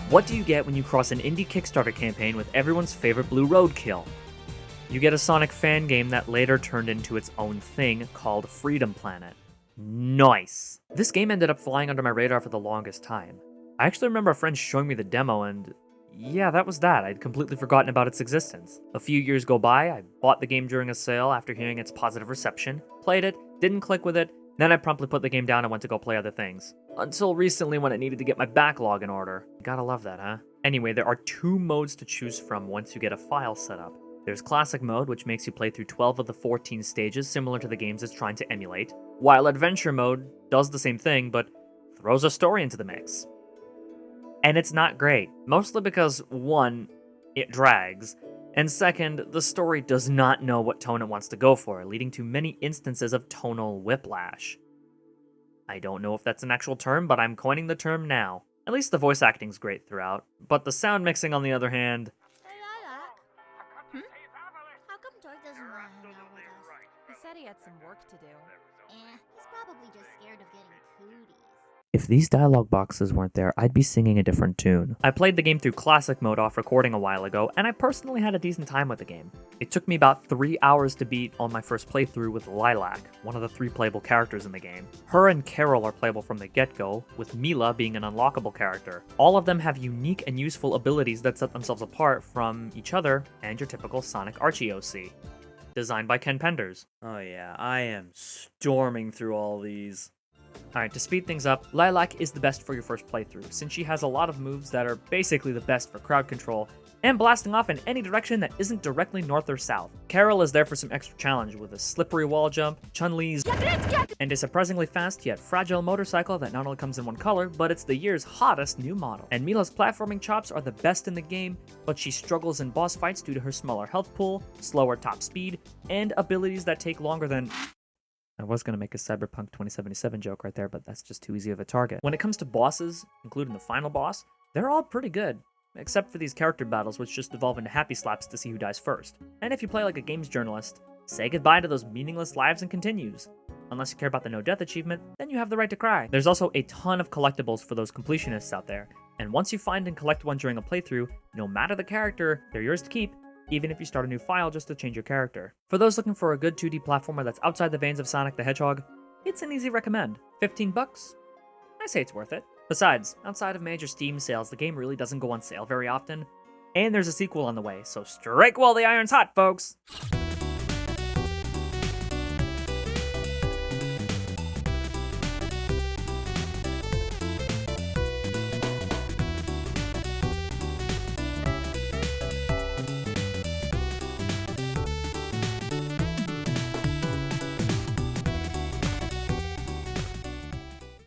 What do you get when you cross an indie Kickstarter campaign with everyone's favorite blue roadkill? You get a Sonic fan game that later turned into its own thing called Freedom Planet. Nice! This game ended up flying under my radar for the longest time. I actually remember a friend showing me the demo and yeah, that was that. I'd completely forgotten about its existence. A few years go by, I bought the game during a sale after hearing its positive reception, played it, didn't click with it, then I promptly put the game down and went to go play other things. Until recently when it needed to get my backlog in order. Gotta love that, huh? Anyway, there are 2 modes to choose from once you get a file set up. There's Classic Mode, which makes you play through 12 of the 14 stages similar to the games it's trying to emulate, while Adventure Mode does the same thing, but throws a story into the mix. And it's not great, mostly because, 1, it drags, and 2nd, the story does not know what tone it wants to go for, leading to many instances of tonal whiplash. I don't know if that's an actual term, but I'm coining the term now. At least the voice acting's great throughout, but the sound mixing on the other hand... Hey, Lilac. How come Toy doesn't want to hang out with us? He said he had some work to do. He's probably just scared of getting cooties. If these dialogue boxes weren't there, I'd be singing a different tune. I played the game through Classic Mode off recording a while ago, and I personally had a decent time with the game. It took me about 3 hours to beat on my first playthrough with Lilac, one of the 3 playable characters in the game. Her and Carol are playable from the get-go, with Mila being an unlockable character. All of them have unique and useful abilities that set themselves apart from each other and your typical Sonic Archie OC. Designed by Ken Penders. Oh yeah, I am storming through all these. Alright, to speed things up, Lilac is the best for your first playthrough, since she has a lot of moves that are basically the best for crowd control, and blasting off in any direction that isn't directly north or south. Carol is there for some extra challenge with a slippery wall jump, Chun-Li's, and a surprisingly fast yet fragile motorcycle that not only comes in one color, but it's the year's hottest new model. And Mila's platforming chops are the best in the game, but she struggles in boss fights due to her smaller health pool, slower top speed, and abilities that take longer than... I was going to make a Cyberpunk 2077 joke right there, but that's just too easy of a target. When it comes to bosses, including the final boss, they're all pretty good, except for these character battles which just evolve into happy slaps to see who dies first. And if you play like a games journalist, say goodbye to those meaningless lives and continues. Unless you care about the no death achievement, then you have the right to cry. There's also a ton of collectibles for those completionists out there, and once you find and collect one during a playthrough, no matter the character, they're yours to keep, even if you start a new file just to change your character. For those looking for a good 2D platformer that's outside the veins of Sonic the Hedgehog, it's an easy recommend. 15 bucks? I say it's worth it. Besides, outside of major Steam sales, the game really doesn't go on sale very often, and there's a sequel on the way, so strike while the iron's hot, folks!